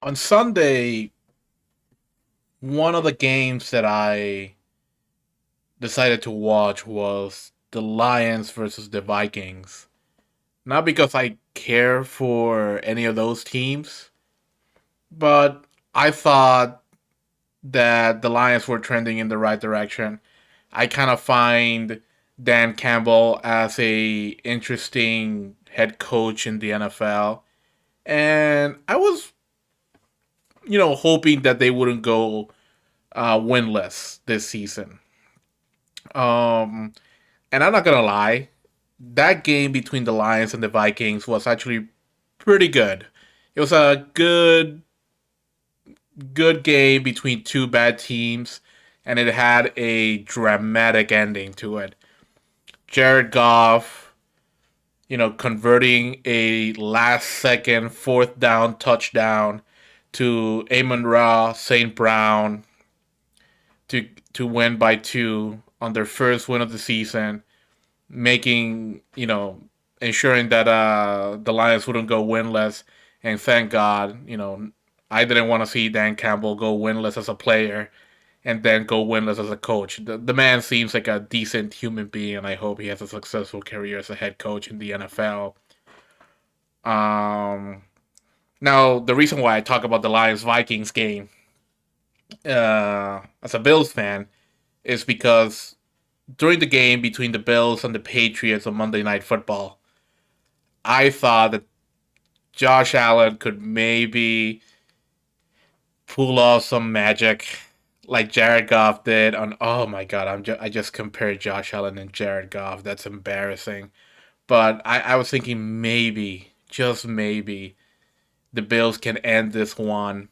On Sunday, one of the games that I decided to watch was the Lions versus the Vikings. Not because I care for any of those teams, but I thought that the Lions were trending in the right direction. I kind of find Dan Campbell as a interesting head coach in the NFL, and I was, hoping that they wouldn't go winless this season. Um, and I'm not gonna lie, that game between the Lions and the Vikings was actually pretty good. It was a good game between two bad teams, and it had a dramatic ending to it. Jared Goff, converting a last second fourth down touchdown to Amon Ra St. Brown to to win by two on their first win of the season, making ensuring that the Lions wouldn't go winless. And thank God, I didn't want to see Dan Campbell go winless as a player and then go winless as a coach. The man seems like a decent human being, and I hope he has a successful career as a head coach in the NFL. Um, Now the reason why I talk about the Lions Vikings game, as a Bills fan, is because during the game between the Bills and the Patriots on Monday Night Football, I thought that Josh Allen could maybe pull off some magic like Jared Goff did on. Oh my God, I just compared Josh Allen and Jared Goff. That's embarrassing. But I was thinking maybe, just maybe, the Bills can end this one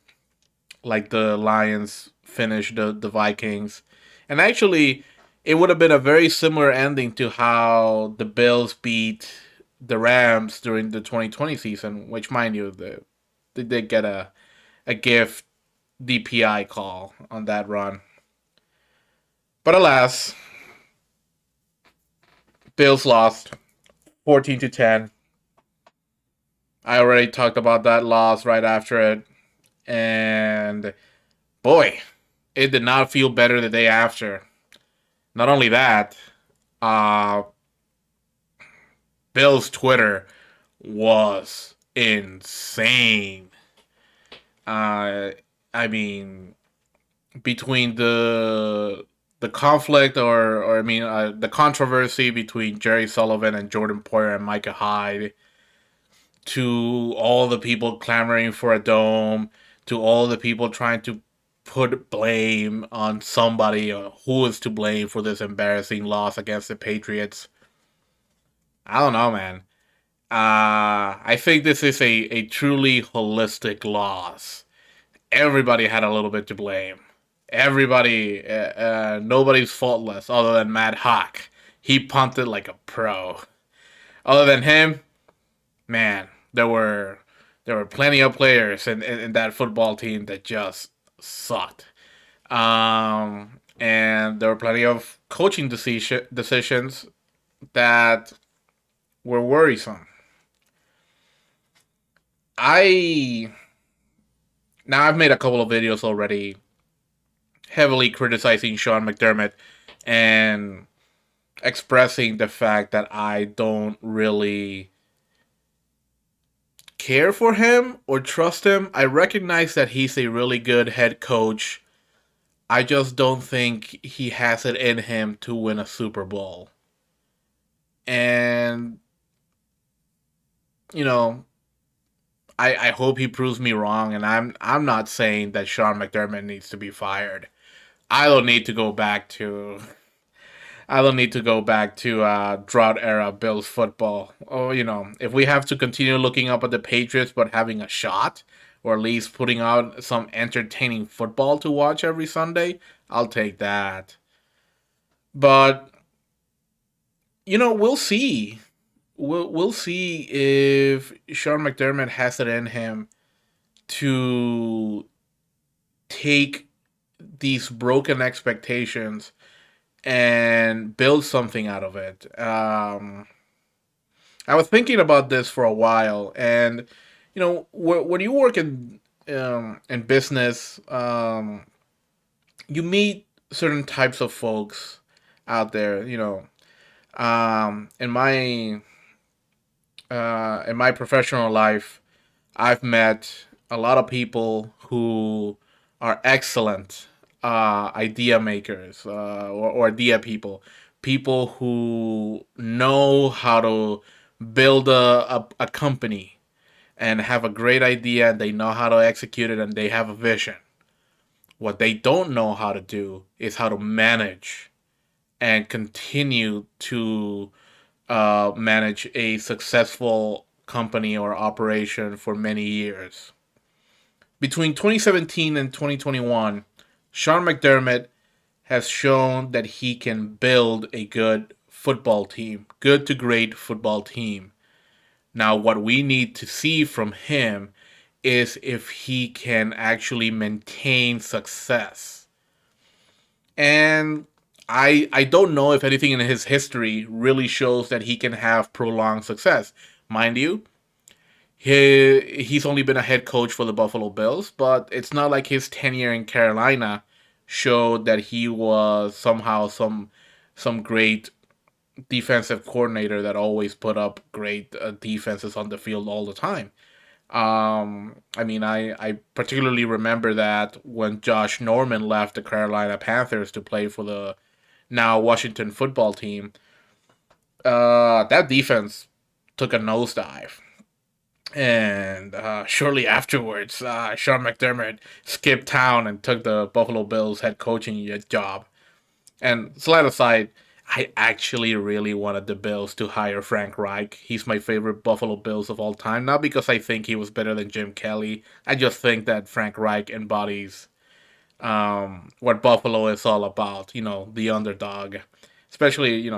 like the Lions finished the Vikings. And actually, it would have been a very similar ending to how the Bills beat the Rams during the 2020 season, which, mind you, they did get a gift DPI call on that run. But alas, Bills lost 14 to 10. I already talked about that loss right after it. And boy, it did not feel better the day after. Not only that, uh, Bill's Twitter was insane. Uh, I mean, between the conflict or I mean the controversy between Jerry Sullivan and Jordan Poyer and Micah Hyde, to all the people clamoring for a dome, to all the people trying to put blame on somebody or who is to blame for this embarrassing loss against the Patriots. I don't know, man. I think this is a truly holistic loss. Everybody had a little bit to blame. Nobody's faultless other than Matt Hawk. He punted like a pro. Other than him, man, there were plenty of players in that football team that just sucked. And there were plenty of coaching decisions that were worrisome. I Now I've made a couple of videos already heavily criticizing Sean McDermott and expressing the fact that I don't really care for him or trust him. I recognize that he's a really good head coach. I just don't think he has it in him to win a Super Bowl. And, you know, I hope he proves me wrong, and I'm not saying that Sean McDermott needs to be fired. I don't need to go back to I don't need to go back to drought era Bills football. Oh, if we have to continue looking up at the Patriots but having a shot, or at least putting out some entertaining football to watch every Sunday, I'll take that. But we'll see. We'll see if Sean McDermott has it in him to take these broken expectations and build something out of it. I was thinking about this for a while, and when you work in in business, you meet certain types of folks out there. In my professional life, I've met a lot of people who are excellent idea makers, or idea people, people who know how to build a company and have a great idea, and they know how to execute it, and they have a vision. What they don't know how to do is how to manage and continue to manage a successful company or operation for many years. Between 2017 and 2021, Sean McDermott has shown that he can build a good football team, good to great football team. Now, what we need to see from him is if he can actually maintain success. And I don't know if anything in his history really shows that he can have prolonged success. Mind you, he's only been a head coach for the Buffalo Bills, but it's not like his tenure in Carolina showed that he was somehow some great defensive coordinator that always put up great defenses on the field all the time. I mean, I particularly remember that when Josh Norman left the Carolina Panthers to play for the now Washington football team, that defense took a nosedive. And shortly afterwards, Sean McDermott skipped town and took the Buffalo Bills head coaching job. And slight aside, I actually really wanted the Bills to hire Frank Reich. He's my favorite Buffalo Bills of all time. Not because I think he was better than Jim Kelly. I just think that Frank Reich embodies what Buffalo is all about. The underdog, especially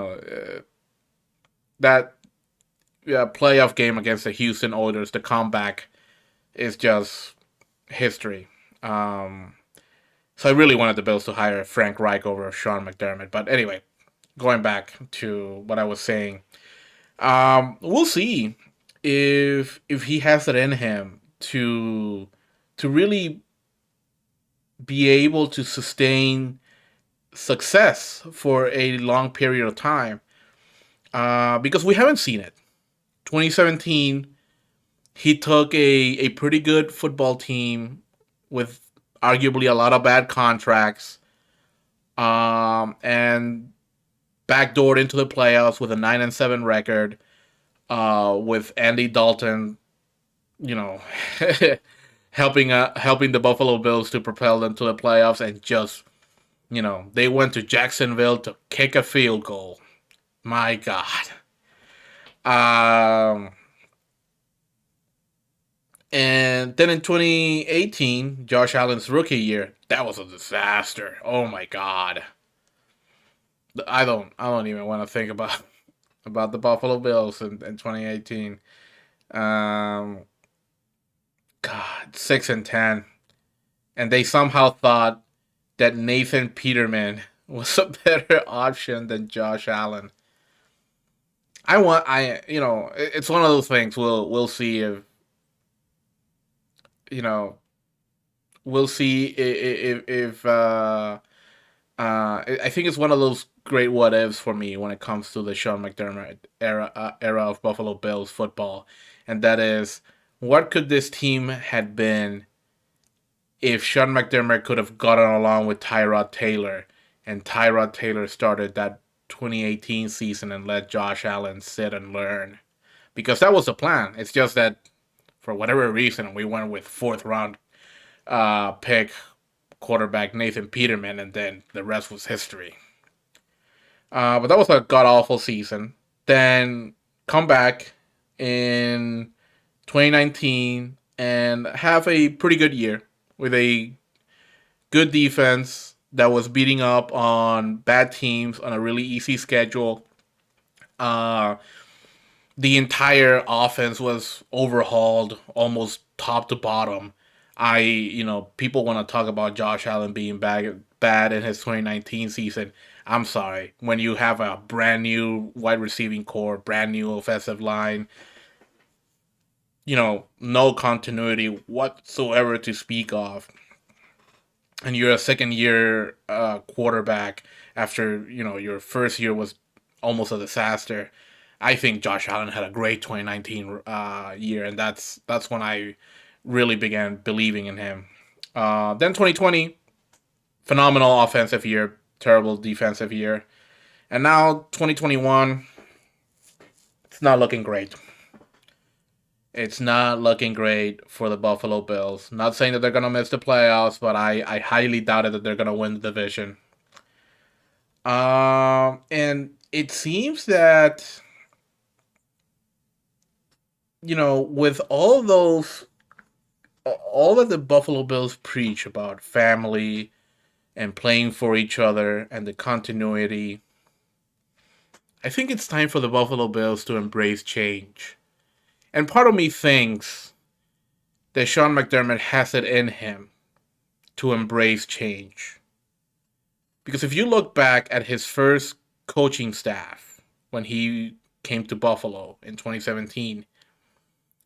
that playoff game against the Houston Oilers. The comeback is just history. So I really wanted the Bills to hire Frank Reich over Sean McDermott. But anyway, going back to what I was saying, we'll see if he has it in him to really be able to sustain success for a long period of time. Because we haven't seen it. 2017, he took a pretty good football team with arguably a lot of bad contracts, and backdoored into the playoffs with a 9-7 record, with Andy Dalton, you know, helping the Buffalo Bills to propel them to the playoffs, and just they went to Jacksonville to kick a field goal. My God. Um, and then in 2018, Josh Allen's rookie year, that was a disaster. Oh my God. I don't even want to think about the Buffalo Bills in 2018. Um, God, 6-10, and they somehow thought that Nathan Peterman was a better option than Josh Allen. It's one of those things. We'll see if you know we'll see if I think it's one of those great what ifs for me when it comes to the Sean McDermott era of Buffalo Bills football, and that is, what could this team had been if Sean McDermott could have gotten along with Tyrod Taylor, and Tyrod Taylor started that 2018 season and let Josh Allen sit and learn, because that was the plan. It's just that for whatever reason we went with fourth round pick quarterback Nathan Peterman, and then the rest was history. But that was a god awful season. Then come back in 2019 and have a pretty good year with a good defense that was beating up on bad teams on a really easy schedule. Uh, the entire offense was overhauled almost top to bottom. People want to talk about Josh Allen being bad in his 2019 season. I'm sorry. When you have a brand new wide receiving core, brand new offensive line, no continuity whatsoever to speak of, and you're a second year quarterback after your first year was almost a disaster. I think Josh Allen had a great 2019 year, and that's when I really began believing in him. Then 2020, phenomenal offensive year, terrible defensive year, and now 2021, it's not looking great. It's not looking great for the Buffalo Bills. Not saying that they're gonna miss the playoffs, but I highly doubt it that they're gonna win the division. And it seems that with all that the Buffalo Bills preach about family and playing for each other and the continuity, I think it's time for the Buffalo Bills to embrace change. And part of me thinks that Sean McDermott has it in him to embrace change. Because if you look back at his first coaching staff when he came to Buffalo in 2017,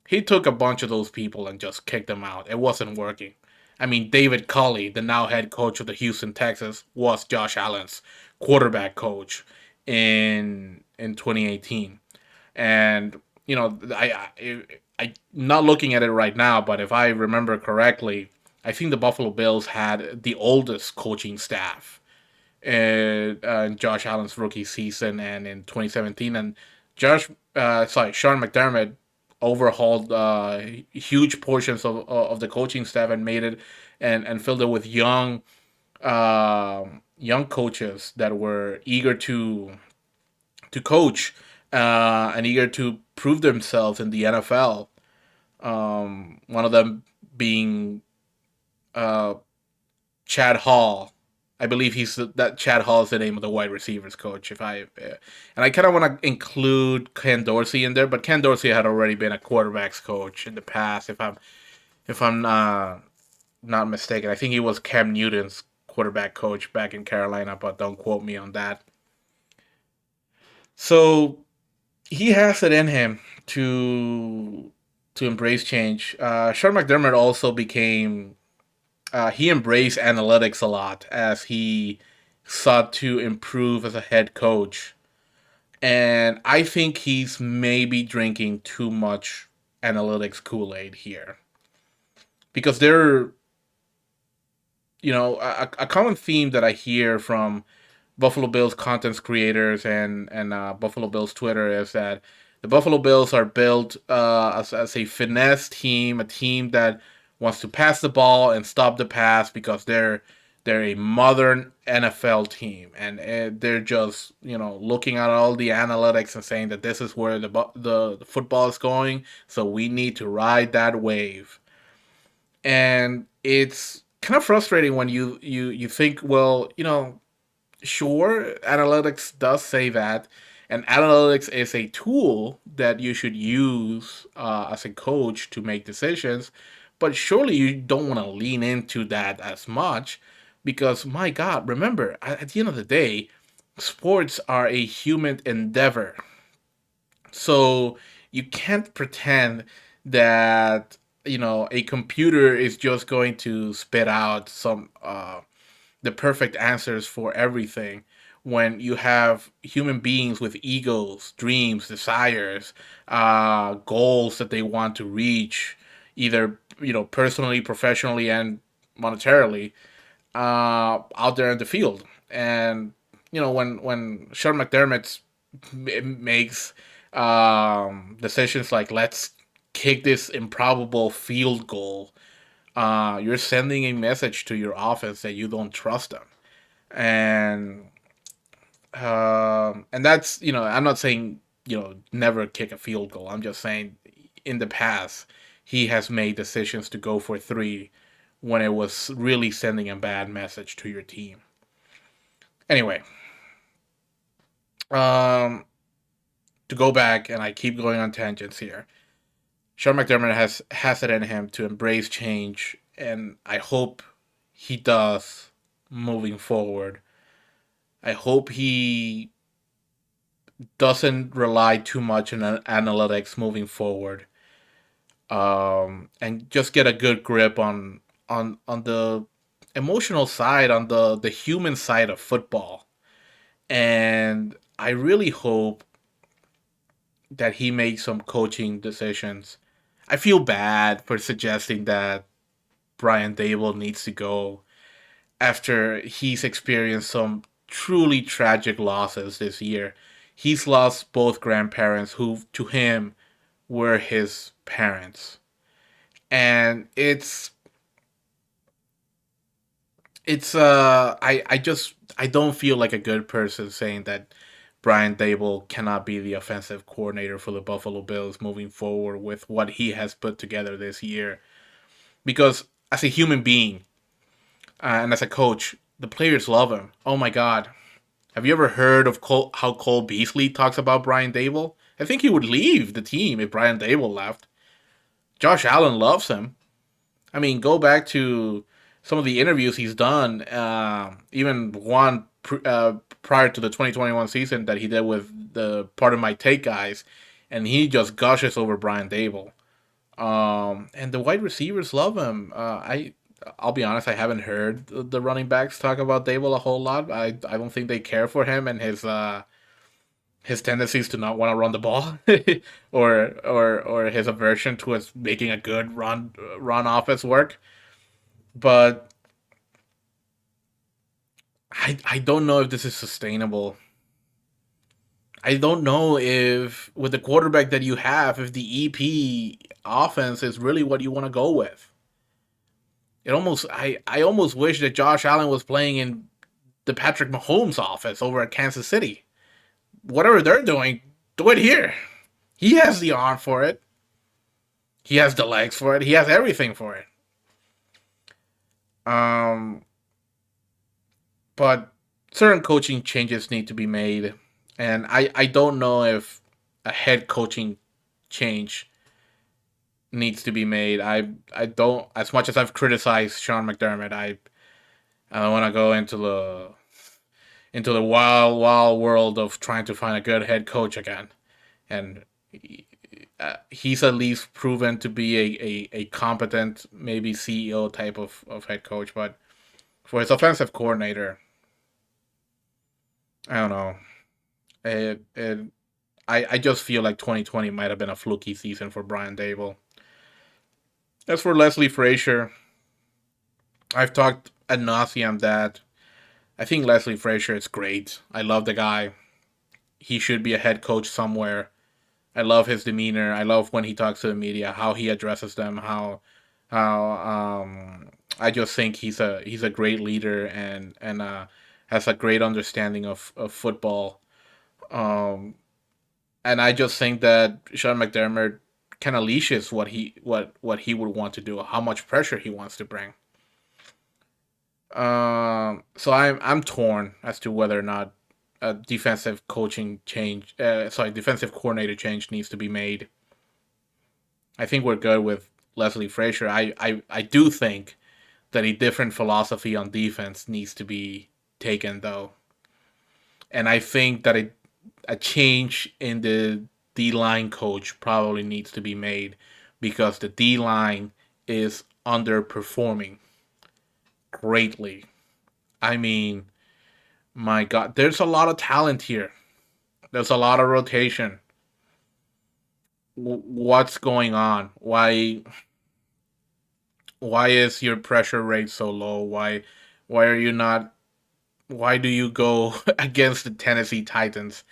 he took a bunch of those people and just kicked them out. It wasn't working. I mean, David Culley, the now head coach of the Houston Texans, was Josh Allen's quarterback coach in 2018. And I not looking at it right now, but if I remember correctly, I think the Buffalo Bills had the oldest coaching staff in Josh Allen's rookie season and in 2017. And Sean McDermott overhauled huge portions of the coaching staff and made it and filled it with young coaches that were eager to coach and eager to prove themselves in the NFL. One of them being uh, Chad Hall. I believe that Chad Hall is the name of the wide receivers coach. And I kind of want to include Ken Dorsey in there, but Ken Dorsey had already been a quarterbacks coach in the past. If I'm not mistaken, I think he was Cam Newton's quarterback coach back in Carolina, but don't quote me on that. So he has it in him to embrace change. Sean McDermott also became he embraced analytics a lot as he sought to improve as a head coach. And I think he's maybe drinking too much analytics Kool Aid here. Because a common theme that I hear from Buffalo Bills content creators and Buffalo Bills Twitter is that the Buffalo Bills are built as a finesse team, a team that wants to pass the ball and stop the pass because they're a modern NFL team and they're just looking at all the analytics and saying that this is where the football is going, so we need to ride that wave. And it's kind of frustrating when you think, well, sure, analytics does say that, and analytics is a tool that you should use as a coach to make decisions. But surely you don't want to lean into that as much because, my God, remember, at the end of the day, sports are a human endeavor. So you can't pretend that, a computer is just going to spit out the perfect answers for everything when you have human beings with egos, dreams, desires, goals that they want to reach, either personally, professionally, and monetarily, out there in the field. And when Sean McDermott makes decisions like let's kick this improbable field goal, you're sending a message to your offense that you don't trust them. And that's I'm not saying never kick a field goal. I'm just saying in the past he has made decisions to go for three when it was really sending a bad message to your team. Anyway, um, to go back, and I keep going on tangents here. Sean McDermott has it in him to embrace change, and I hope he does moving forward. I hope he doesn't rely too much on analytics moving forward. and just get a good grip on the emotional side, on the human side of football. And I really hope that he makes some coaching decisions. I feel bad for suggesting that Brian Dable needs to go after he's experienced some truly tragic losses this year. He's lost both grandparents who to him were his parents. And I don't feel like a good person saying that Brian Dable cannot be the offensive coordinator for the Buffalo Bills moving forward with what he has put together this year. Because as a human being and as a coach, the players love him. Oh my God, have you ever heard of how Cole Beasley talks about Brian Dable? I think he would leave the team if Brian Dable left. Josh Allen loves him. I mean, go back to some of the interviews he's done, even one prior to the 2021 season that he did with the Part of My Take guys, and he just gushes over Brian Dable. And the wide receivers love him. I'll be honest, I haven't heard the running backs talk about Dable a whole lot. I don't think they care for him and his tendencies to not want to run the ball, or his aversion towards making a good run offense work. But I don't know if this is sustainable. I don't know if with the quarterback that you have, if the EP offense is really what you want to go with. I almost wish that Josh Allen was playing in the Patrick Mahomes offense over at Kansas City. Whatever they're doing, do it here. He has the arm for it. He has the legs for it. He has everything for it. Um, but certain coaching changes need to be made, and I don't know if a head coaching change needs to be made. I don't, as much as I've criticized Sean McDermott, I don't want to go into the wild world of trying to find a good head coach again. And he's at least proven to be a competent, maybe CEO type of head coach. But for his offensive coordinator, I don't know. It I just feel like 2020 might have been a fluky season for Brian Dable. As for Leslie Frazier, I've talked ad nauseum that I think Leslie Frazier is great. I love the guy. He should be a head coach somewhere. I love his demeanor. I love when he talks to the media, how he addresses them, how I just think he's a great leader and has a great understanding of football. Um, and I just think that Sean McDermott kind of leashes what he would want to do, how much pressure he wants to bring. So I'm torn as to whether or not a defensive coaching change, defensive coordinator change needs to be made. I think we're good with Leslie Frazier. I do think that a different philosophy on defense needs to be taken though, and I think that a change in the D line coach probably needs to be made because the D line is underperforming greatly. I mean, my God, there's a lot of talent here. There's a lot of rotation. What's going on? Why is your pressure rate so low? Why are you not? Why do you go against the Tennessee Titans?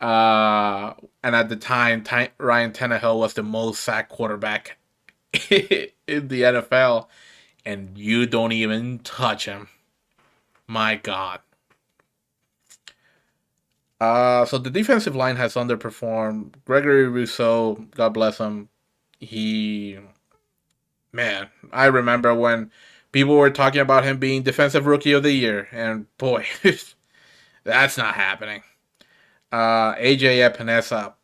And at the time, Ryan Tannehill was the most sacked quarterback in the NFL, and you don't even touch him. My God. So the defensive line has underperformed. Gregory Rousseau, God bless him, he, man, I remember when people were talking about him being defensive rookie of the year, and boy, that's not happening. AJ Epinesa,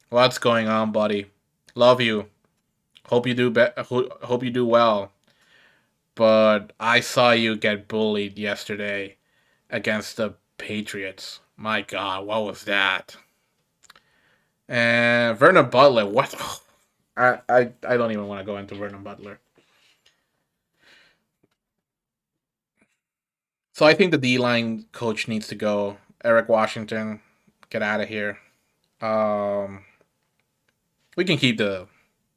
what's going on, buddy? Love you. Hope you do well. But I saw you get bullied yesterday against the Patriots. My God, what was that? And Vernon Butler, what? I don't even want to go into Vernon Butler. So I think the D line coach needs to go. Eric Washington, get out of here. Um, we can keep the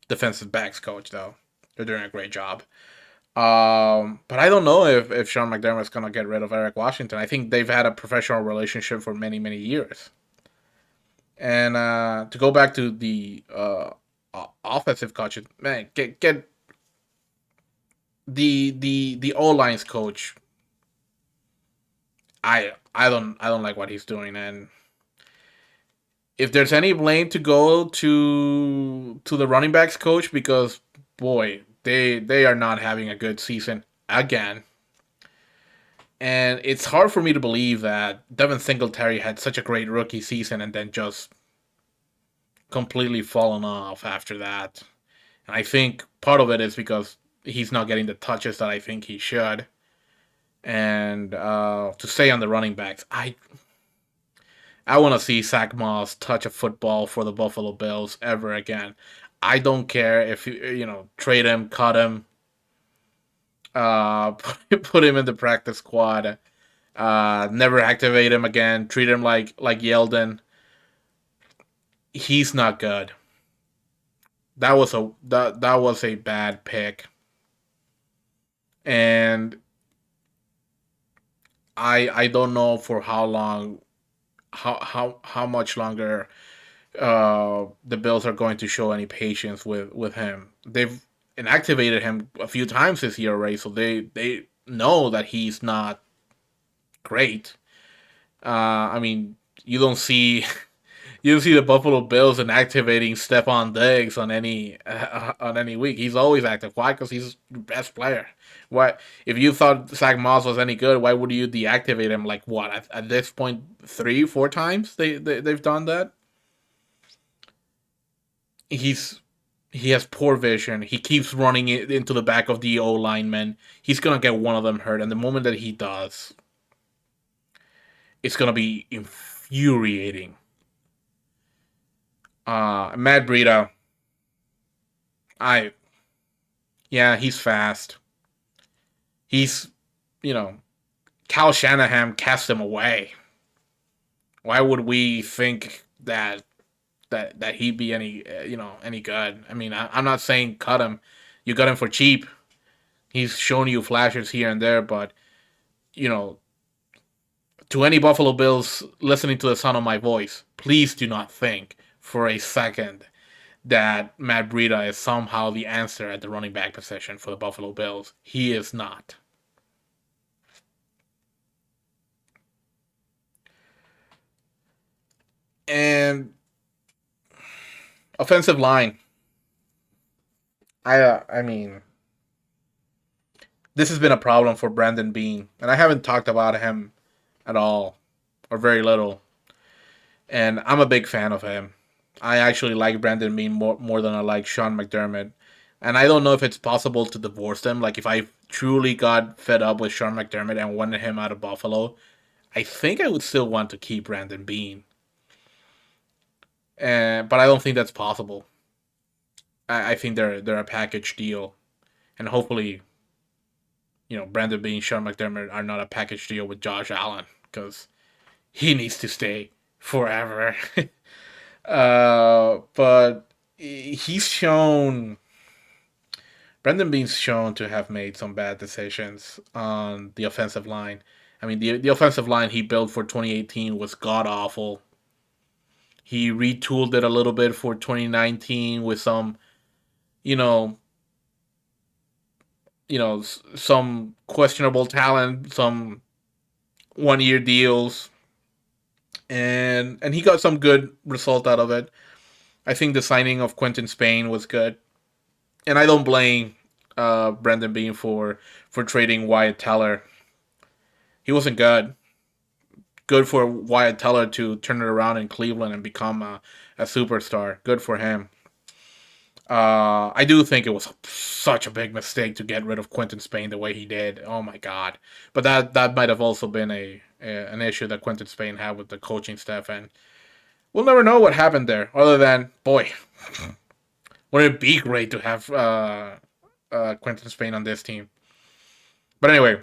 defensive backs coach though. They're doing a great job. But I don't know if Sean McDermott's gonna get rid of Eric Washington. I think they've had a professional relationship for many many years. And to go back to the offensive coaches, man, get the O lines coach. I don't like what he's doing, and if there's any blame to go to the running backs coach, because boy, they are not having a good season again. And it's hard for me to believe that Devin Singletary had such a great rookie season and then just completely fallen off after that. And I think part of it is because he's not getting the touches that I think he should. And to stay on the running backs, I want to see Zach Moss touch a football for the Buffalo Bills ever again. I don't care if trade him, cut him, put him in the practice squad, never activate him again, treat him like Yeldon. He's not good. That was a bad pick, and I don't know for how long, how much longer the Bills are going to show any patience with him. They've inactivated him a few times this year already, so they know that he's not great. I mean, you don't see you don't see the Buffalo Bills inactivating Stephon Diggs on any week. He's always active. Why? Because he's the best player. Why? If you thought Zach Moss was any good, why would you deactivate him? Like what? At this point, 3 4 times they've done that. He's he has poor vision. He keeps running it into the back of the O lineman. He's gonna get one of them hurt, and the moment that he does, it's gonna be infuriating. Matt Breida, I yeah, he's fast. He's you know Cal Shanahan cast him away. Why would we think that he'd be any good? I mean, I'm not saying cut him. You got him for cheap. He's shown you flashes here and there, but you know, to any Buffalo Bills listening to the sound of my voice, please do not think for a second that Matt Breida is somehow the answer at the running back position for the Buffalo Bills. He is not. And offensive line, I mean, this has been a problem for Brandon Bean, and I haven't talked about him at all or very little. And I'm a big fan of him. I actually like Brandon Bean more than I like Sean McDermott. And I don't know if it's possible to divorce them. Like if I truly got fed up with Sean McDermott and wanted him out of Buffalo, I think I would still want to keep Brandon Bean. But I don't think that's possible. I think they're a package deal, and hopefully, Brandon Bean, Sean McDermott are not a package deal with Josh Allen because he needs to stay forever. But he's shown Brendan Bean's shown to have made some bad decisions on the offensive line. I mean, the offensive line he built for 2018 was god awful. He retooled it a little bit for 2019 with some, you know, some questionable talent, some 1 year deals, and he got some good result out of it. I think the signing of Quentin Spain was good, and I don't blame Brendan Bean for trading Wyatt Teller. He wasn't good. Good for Wyatt Teller to turn it around in Cleveland and become a superstar. Good for him. I do think it was such a big mistake to get rid of Quentin Spain the way he did. Oh my God! But that might have also been an issue that Quentin Spain had with the coaching staff, and we'll never know what happened there. Other than, boy, wouldn't it be great to have Quentin Spain on this team? But anyway,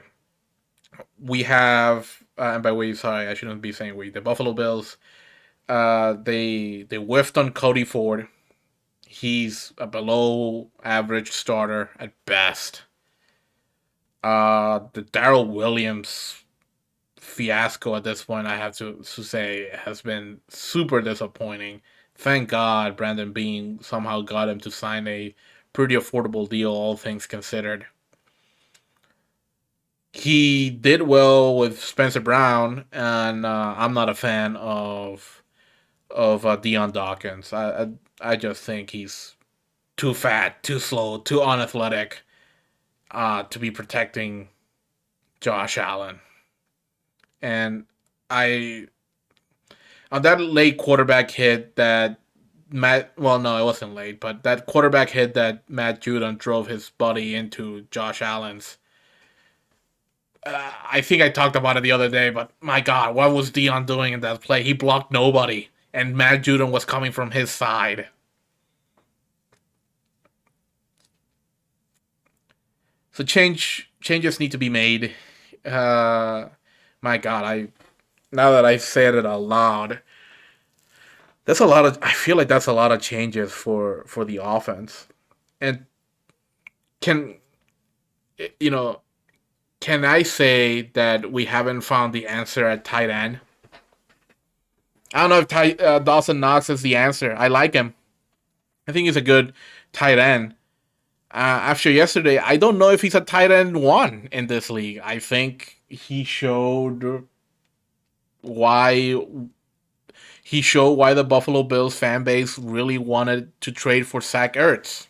we have, and by we, sorry, I shouldn't be saying we. The Buffalo Bills, they whiffed on Cody Ford. He's a below average starter at best. The Daryl Williams fiasco at this point, I have to say, has been super disappointing. Thank God Brandon Bean somehow got him to sign a pretty affordable deal, all things considered. He did well with Spencer Brown, and I'm not a fan of Dion Dawkins. I just think he's too fat, too slow, too unathletic to be protecting Josh Allen. And I on that late quarterback hit that Matt, well, no, it wasn't late, but that quarterback hit that Matt Judon drove his body into Josh Allen's. I think I talked about it the other day, but my God, what was Dion doing in that play? He blocked nobody, and Matt Judon was coming from his side. So changes need to be made. Uh, my God, I now that I said it out loud, that's a lot of. I feel like that's a lot of changes for the offense. And can you know? Can I say that we haven't found the answer at tight end? I don't know if Dawson Knox is the answer. I like him. I think he's a good tight end. After yesterday, I don't know if he's a tight end one in this league. I think why he showed why the Buffalo Bills fan base really wanted to trade for Zach Ertz.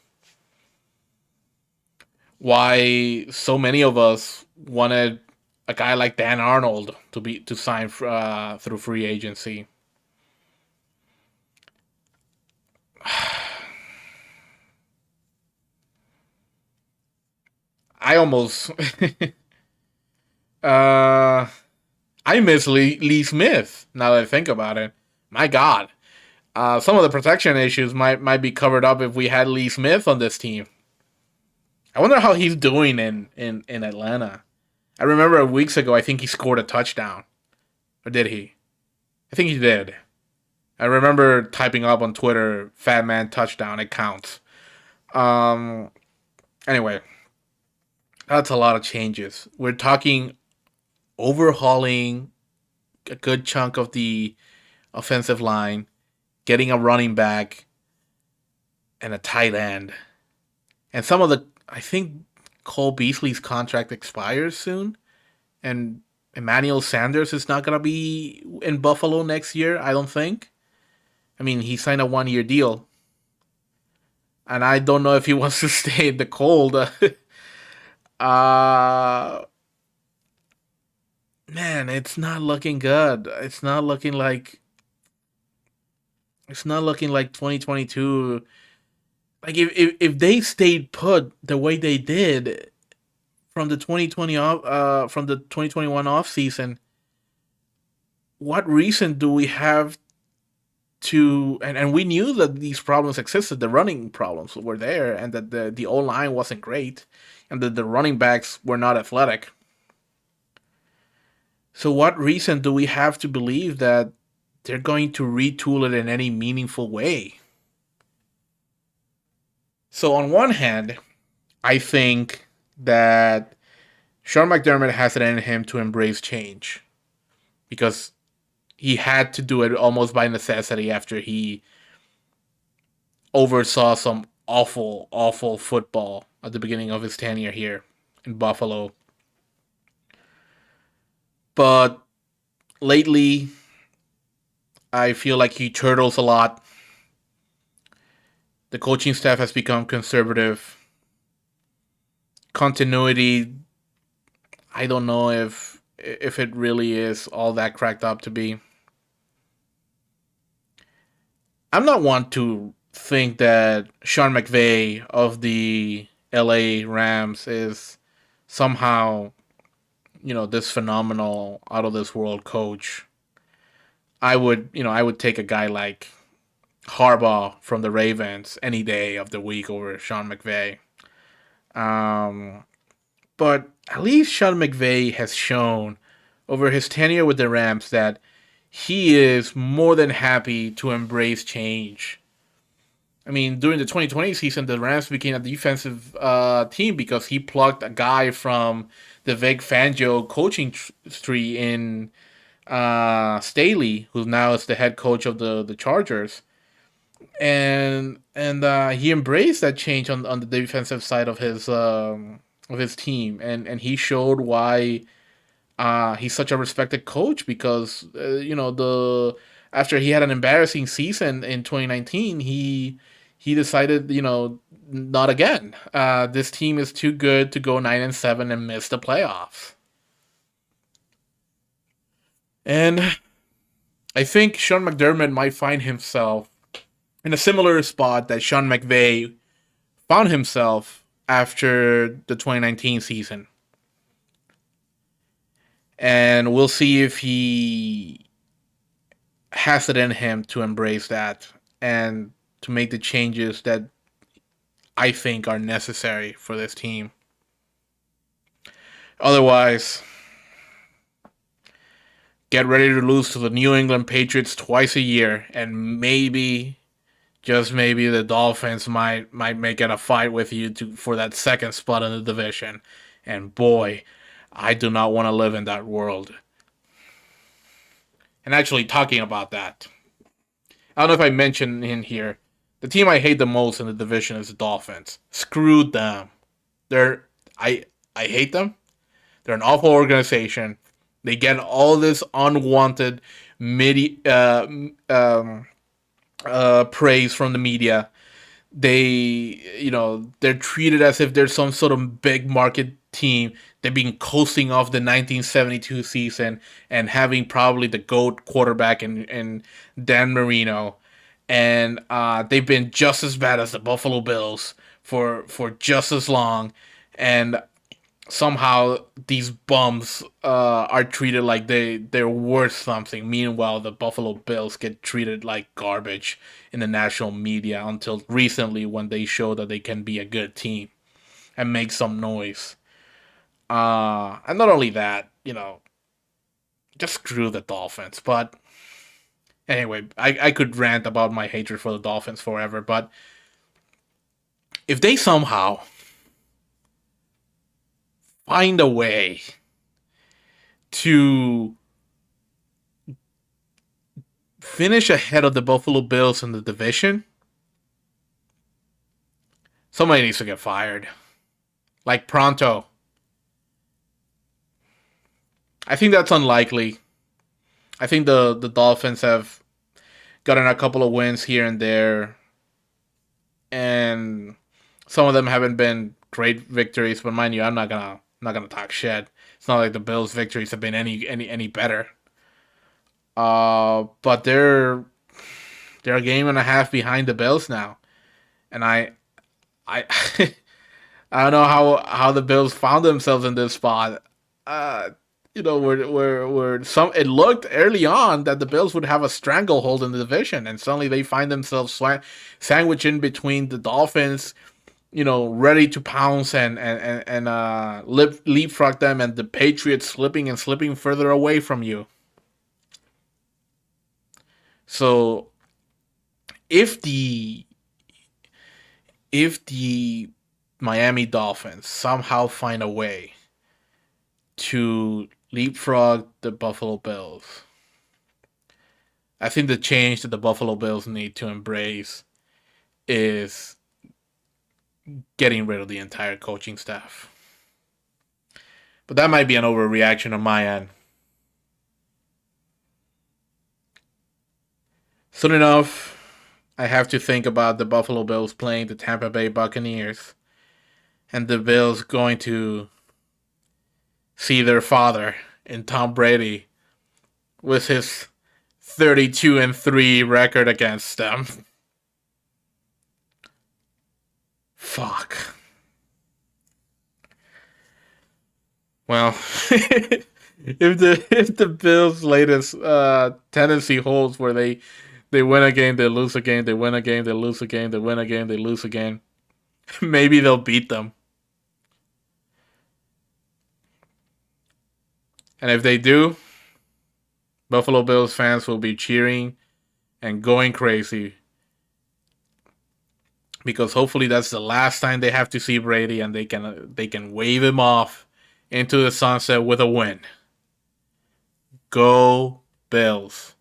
Why so many of us wanted a guy like Dan Arnold to sign through free agency. I almost uh I miss Lee Smith now that I think about it. My God, some of the protection issues might be covered up if we had Lee Smith on this team. I wonder how he's doing in Atlanta. I remember weeks ago, I think he scored a touchdown. Or did he? I think he did. I remember typing up on Twitter, "Fat Man touchdown." It counts. Um. Anyway, that's a lot of changes. We're talking overhauling a good chunk of the offensive line, getting a running back, and a tight end. And some of the, I think Cole Beasley's contract expires soon, and Emmanuel Sanders is not gonna be in Buffalo next year. I don't think. I mean, he signed a 1 year deal, and I don't know if he wants to stay in the cold. uh Man, it's not looking good. It's not looking like 2022. Like if they stayed put the way they did from the 2020 from the 2021 off season, what reason do we have to and we knew that these problems existed, the running problems were there, and that the O line wasn't great, and that the running backs were not athletic. So what reason do we have to believe that they're going to retool it in any meaningful way? So on one hand, I think that Sean McDermott has it in him to embrace change because he had to do it almost by necessity after he oversaw some awful, awful football at the beginning of his tenure here in Buffalo. But lately, I feel like he turtles a lot. The coaching staff has become conservative. Continuity, I don't know if it really is all that cracked up to be. I'm not one to think that Sean McVay of the LA Rams is somehow, this phenomenal out of this world coach. I would take a guy like Harbaugh from the Ravens any day of the week over Sean McVay. Um, but at least Sean McVay has shown over his tenure with the Rams that he is more than happy to embrace change. I mean, during the 2020 season, the Rams became a defensive team because he plucked a guy from the Vic Fangio coaching tree in Staley, who now is the head coach of the Chargers, and he embraced that change on the defensive side of his team, and he showed why he's such a respected coach because the after he had an embarrassing season in 2019, he decided not again. This team is too good to go 9-7 and miss the playoffs. And I think Sean McDermott might find himself in a similar spot that Sean McVay found himself after the 2019 season. And we'll see if he has it in him to embrace that and to make the changes that I think are necessary for this team. Otherwise, get ready to lose to the New England Patriots twice a year, and maybe, just maybe, the Dolphins might make it a fight with you for that second spot in the division. And boy, I do not want to live in that world. And actually, talking about that, I don't know if I mentioned in here, the team I hate the most in the division is the Dolphins. Screw them. They're I I hate them. They're an awful organization. They get all this unwanted midi praise from the media. They're treated as if they're some sort of big market team. They've been coasting off the 1972 season and having probably the GOAT quarterback in Dan Marino. And they've been just as bad as the Buffalo Bills for just as long. And somehow these bums are treated like they're worth something. Meanwhile, the Buffalo Bills get treated like garbage in the national media until recently when they show that they can be a good team and make some noise. And not only that, just screw the Dolphins. But anyway, I could rant about my hatred for the Dolphins forever. But if they somehow find a way to finish ahead of the Buffalo Bills in the division, somebody needs to get fired. Like pronto. I think that's unlikely. I think the Dolphins have gotten a couple of wins here and there, and some of them haven't been great victories. But mind you, I'm not gonna talk shit. It's not like the Bills' victories have been any better. But they're a game and a half behind the Bills now, and I I don't know how the Bills found themselves in this spot. Uh, where some it looked early on that the Bills would have a stranglehold in the division, and suddenly they find themselves sandwiched in between the Dolphins, ready to pounce and leapfrog them, and the Patriots slipping and slipping further away from you. So if the if the Miami Dolphins somehow find a way to leapfrog the Buffalo Bills, I think the change that the Buffalo Bills need to embrace is getting rid of the entire coaching staff. But that might be an overreaction on my end. Soon enough, I have to think about the Buffalo Bills playing the Tampa Bay Buccaneers and the Bills going to see their father in Tom Brady with his 32-3 record against them. Fuck. Well, if the Bills' latest tendency holds where they win a game, they lose a game, they win a game, they lose a game, they win a game, they lose a game, maybe they'll beat them. And if they do, Buffalo Bills fans will be cheering and going crazy because hopefully that's the last time they have to see Brady and they can wave him off into the sunset with a win. Go Bills.